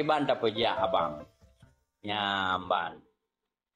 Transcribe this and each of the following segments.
iban tak pejak abang. Nyamban.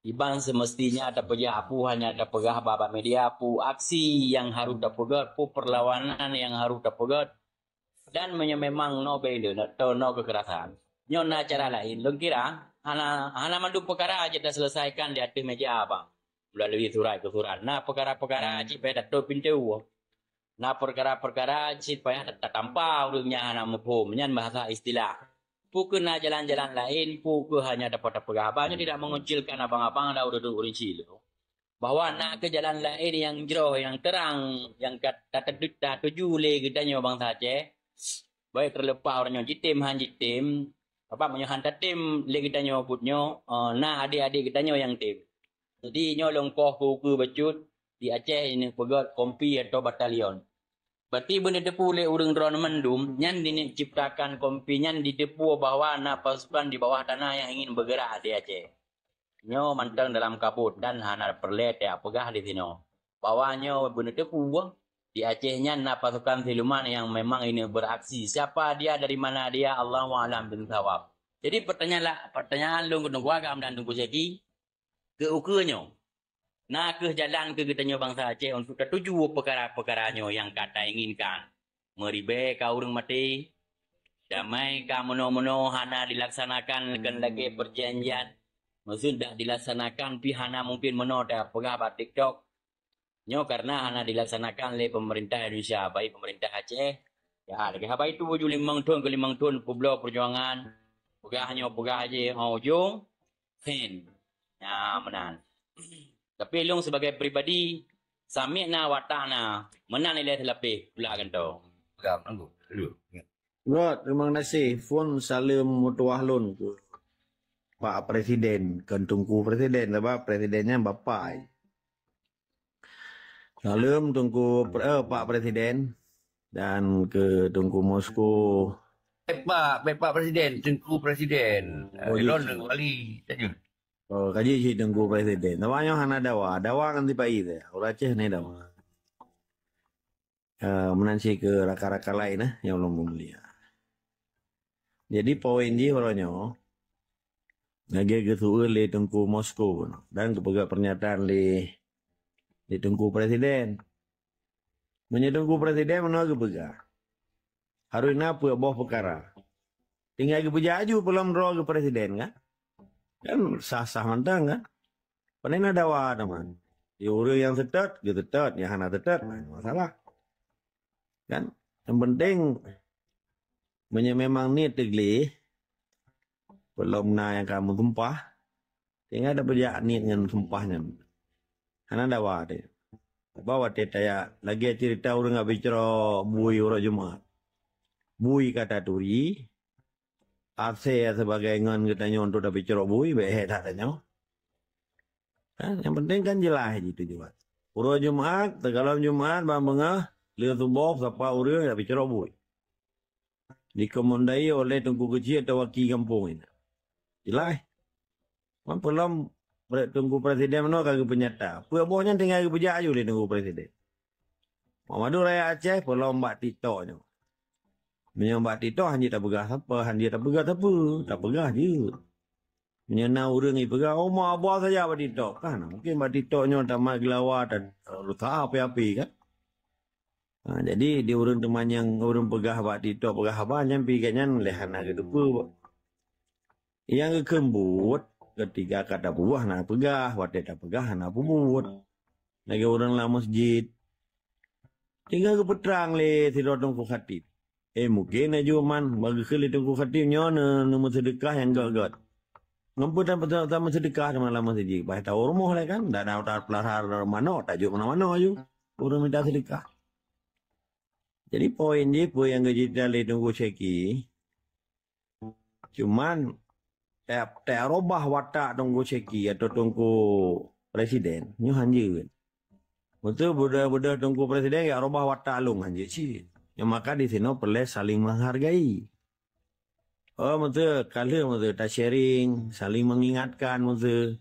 Iban semestinya tak pejak apu hanya tak pegah baba media apu aksi yang harus tak pegat, pu perlawanan yang harus tak pegat. Dan memang no bela atau no kekerasan. Nyona cara lain, lo kira hana mandu perkara aja dah selesaikan di atas meja abang. Melalui surat ke surat. Nah perkara-perkara aja pada tu pintu. Nah perkara-perkara supaya tak tampau urangnya anak mufhum nyan bahasa istilah. Puku na jalan-jalan lain, puku hanya dapat abangnya tidak mengucilkan abang-abang dah udah urinci lo. Bahwa nak ke jalan lain yang jauh, yang terang, yang tak tuju le gedanya bang saja. Baik terlepas orangnya jitim han jitim. Apa menyohan tim le gedanya putnya, nah adik-adik gedanya yang tim. Jadi nyolong koh puku becut di Aceh ini pegat kompi atau batalion. Berarti benda depu le urang drone mendum nyan diciptakan kompi nyan di depu bahwa na pasukan di bawah tanah yang ingin bergerak di Aceh. Nyo manteng dalam kabut dan hana perlet ya pegah di sini. Bawahnya benda depu di Aceh nyan na pasukan siluman yang memang ini beraksi. Siapa dia, dari mana dia, Allahu a'lam bishawab. Jadi pertanyaan lu tunggu agam dan tunggu segi ke ukurnya. Nah ke jalan ke getanya bangsa Aceh untuk tertuju perkara-perkaranya yang kata inginkan. Meribe kau urang mati. Damai ka mono-mono hana dilaksanakan lagi perjanjian. Maksud dah dilaksanakan pi hana mungkin mono dah pegah bat TikTok. Nyo karena hana dilaksanakan oleh pemerintah Indonesia, baik pemerintah Aceh. Ya, lagi apa itu wujud 5 tahun ke 5 tahun Pulau Perjuangan. Pegahnya pegah aja ujung. Fin. Ya, menang. Tapi long sebagai pribadi, samik na watak na, mana nilai terlebih pula kan tu. Terima kasih. Fon salam mutuah lun ke Pak Presiden, kentungku Presiden, apa Presidennya Bapak. Salam tunggu Pak Presiden dan ke tunggu Moskow. Pak Presiden, tunggu Presiden. Elon wali saja. Oh, kaji si tunggu Presiden. Namanya hana dawa kan tiba itu. Orang Aceh ni dawa. Menansi ke raka-raka lain yang belum mulia. Jadi poin je orangnya. Lagi ke suul le tunggu Moskow dan kepegat pernyataan le tunggu Presiden. Menyetunggu Presiden mana kepegat. Harus apa bawah perkara. Tinggal ke pejaju belum roh ke Presiden kan? Kan sah-sah mantang kan? Panen ada wah teman. Ya orang yang tetat, dia tetat. Yang hana tetat, masalah. Kan? Yang penting, memang ni tegli, belum na yang kamu tumpah, tinggal ada berjak ni dengan tumpahnya. Hana ada wah dia. Bawa dia lagi cerita orang nggak bicara bui orang Jumat. Bui kata turi, Aceh sebagai ngan katanya untuk dapat cerok bui, behe katanya. Kan yang penting kan jelas gitu juga. Urang Jumat, kalau Jumat bangga lihat tubuh siapa urang dapat cerok bui. Dikomandai oleh tunggu kecil atau wakil kampung ini. Jelas. Man belum tunggu Presiden mana kagak penyata. Punya tinggal ke pejak aja tunggu Presiden. Muhammadu Raya Aceh belum mbak TikToknya. Menyambat itu hanya tak pegah apa, hanya tak pegah apa, tak pegah je. Menyana orang ni pegah, oh mau apa saja buat itu kan? Mungkin buat itu tak mak gelawat dan luka apa-apa kan? Jadi di orang teman yang orang pegah buat itu pegah apa, nyampi kayaknya lehana gitu pun. Yang kekembut ketika kata buah nak pegah, buat tak pegah nak pemut. Lagi orang lah masjid, tinggal ke petrang le tidak tunggu khatib. Mungkin aja man bagi kali tunggu khatibnya nama sedekah yang gagat. Ngapa tak pertama sedekah sama lama saja. Baik tahu rumah lah kan, dah tak pelahar mana, tak jauh mana-mana aja. Orang minta sedekah. Jadi poin yang kita lihat tunggu ceki. Cuman tak robah watak tunggu ceki atau tunggu Presiden. Nyo hanjir. Betul budak-budak tunggu Presiden ya robah watak lung hanjir sih. Yang maka di sini perlu saling menghargai. Oh betul, kalau betul tak sharing, saling mengingatkan betul.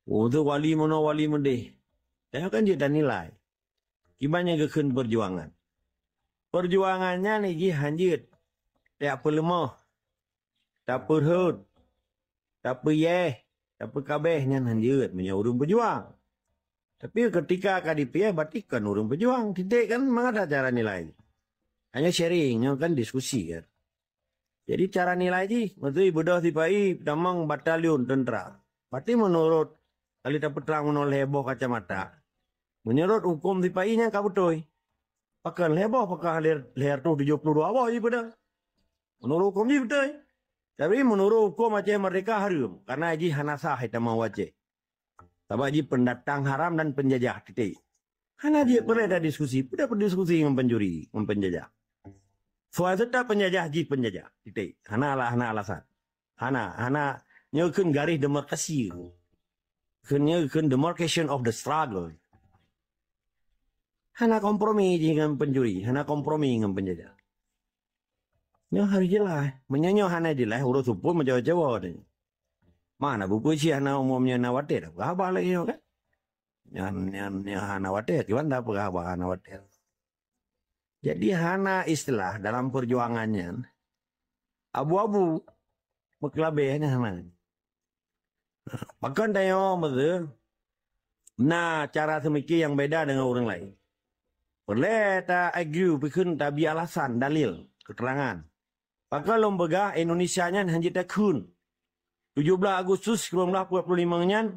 Oh betul wali mana wali mendeh. Saya kan dia nilai. Gimana kekun perjuangan. Perjuangannya ni hanjir. Tak apa lemah. tak perhut, tak peyeh, tak pekabehnya hanjut punya urung pejuang. Tapi ketika KDP batikan urung pejuang, titik kan memang ada cara nilai. Hanya sharingnya kan diskusi kan. Jadi cara nilai ji, waktu ibu dah tipai tamang batalion tentera. Berarti menurut kali dapat terang menoleh heboh kacamata. Menurut hukum tipainya kabutoi. Pakai heboh pakai leher tu 72 awal je pada. Menurut hukum je betul. Tapi menurut hukum Aceh Merdeka haram. Karena ji hanasah hitam Aceh. Sebab ji pendatang haram dan penjajah titik. Karena dia pernah ada diskusi. Pada berdiskusi dengan pencuri, dengan penjajah. Soal tetap penjajah ji penjajah titik. Hana alasan. Hana nyokun garis demarkasi. Nyokun demarcation of the struggle. Hana kompromi dengan pencuri. Hana kompromi dengan penjajah. Nyo harus jelas. Menyanyo hana jelas. Urus hukum macam-macam. Mana buku si hana umumnya nawatir. Apa lagi kan? Yang hana watir. Gimana apa hana watir? Jadi hana istilah dalam perjuangannya. Abu-abu. Mekelabehnya hana. Bahkan tayo betul. Nah cara semiki yang beda dengan orang lain. Boleh tak argue, bikin tak biar alasan, dalil, keterangan. Maka lembaga Indonesia-nya hanya tak kun. 17 Agustus 1945-nya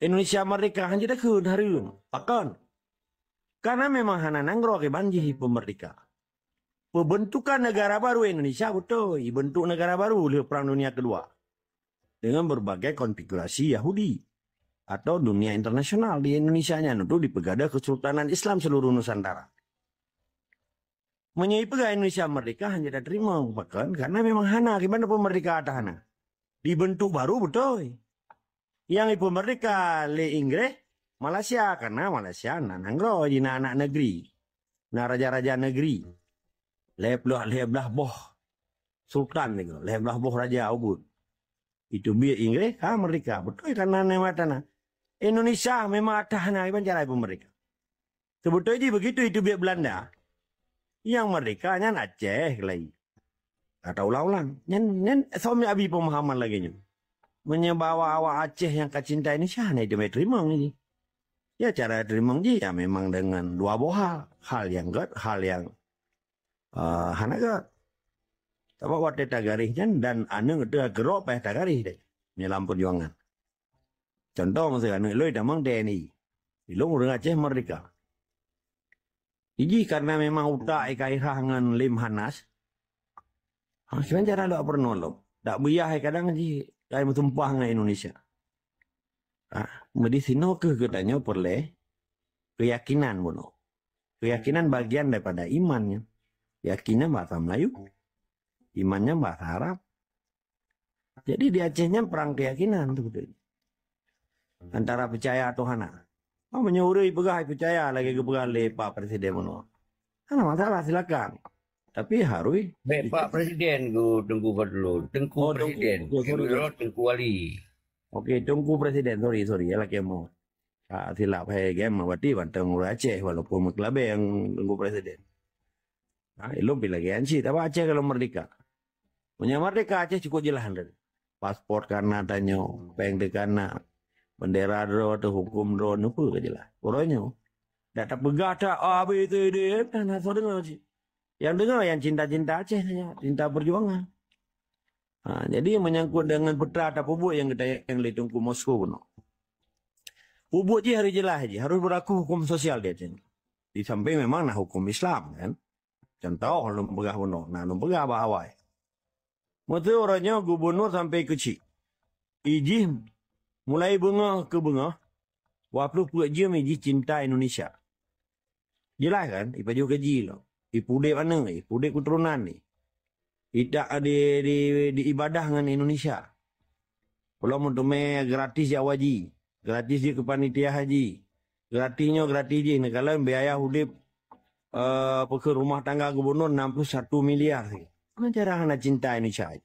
Indonesia Merdeka hanya tak kun hari ini. Bahkan. Karena memang hana nanggro ke banji pemerdeka. Pembentukan negara baru Indonesia betul. Bentuk negara baru di Perang Dunia Kedua. Dengan berbagai konfigurasi Yahudi. Atau dunia internasional di Indonesia-nya itu dipegada Kesultanan Islam seluruh Nusantara. Menyebabkan Indonesia merdeka hanya tak terima bahkan karena memang hana gimana pemerintah ada hana. Dibentuk baru betul. Yang ibu merdeka le Inggris Malaysia karena Malaysia nanggro di anak negeri. Na raja-raja negeri. Leblah boh sultan ni leblah boh raja Ubud. Itu biar Inggris merdeka betul karena nematana. Indonesia memang ada hana cara ibu mereka. Sebetulnya begitu itu biar Belanda. Yang merdeka nyan Aceh lagi. Kata ulang-ulang. Nyan suami abi pemahaman lagi nyan. Menyebawa awak Aceh yang kacinta ini syahna itu terima ini. Ya cara terima ini ya memang dengan dua buah hal yang hana gat. Tapi waktu tagarisnya dan anu itu gerok payah tagaris deh. Dalam perjuangan. Contoh misalnya lo damang TNI. Lo orang Aceh merdeka. Ini karena memang utak ikairangan lim hanas. Sebenarnya cara lo pernah lo. Tak biar kadang ji kayak tumpah dengan Indonesia. Medisino katanya perle keyakinan bono. Keyakinan bagian daripada imannya. Yakinnya bahasa Melayu. Imannya bahasa Arab. Jadi di Acehnya perang keyakinan tuh betul. Antara percaya atau hana. Menyuruh pegah percaya lagi ke Pak Presiden mono. Hana masalah silakan. Tapi harus Pak Presiden ku tunggu dulu. Tengku Presiden. Tengku Wali. Oke, tunggu Presiden. Sorry ya lagi mau. Silap hai game berarti banteng Aceh walaupun mengklabe yang tunggu Presiden. Nah, itu lagi ansi. Tapi Aceh kalau merdeka. Punya merdeka Aceh cukup jelas. Paspor karena tanya. Peng karena. Bendera dro atau hukum dro nuku ke jelas. Orangnya. Tak pegah tak A, B, C, D, F. Nah, so dengar sih. Yang dengar yang cinta-cinta Aceh saja. Cinta perjuangan. Jadi menyangkut dengan peta atau pubuk yang kita yang ditunggu Moskow. No. Pubuk je harus jelas je. Harus berlaku hukum sosial dia. Di samping memang nah hukum Islam kan. Contoh lembaga bono. Nah lembaga bahawai. Maksudnya orangnya gubernur sampai kecil. Ijin. Mulai bunga ke bunga. Waplu puak je meji cinta Indonesia. Jelas kan? Ipa juga keji lo. Ipu dek mana? Ipu dek keturunan ni. Tidak di ibadah dengan Indonesia. Kalau mau gratis ya wajib. Gratis je ke panitia haji. Gratisnya gratis je. Kalau biaya hudip ke rumah tangga gubernur 61 miliar. Mana cara nak cinta Indonesia?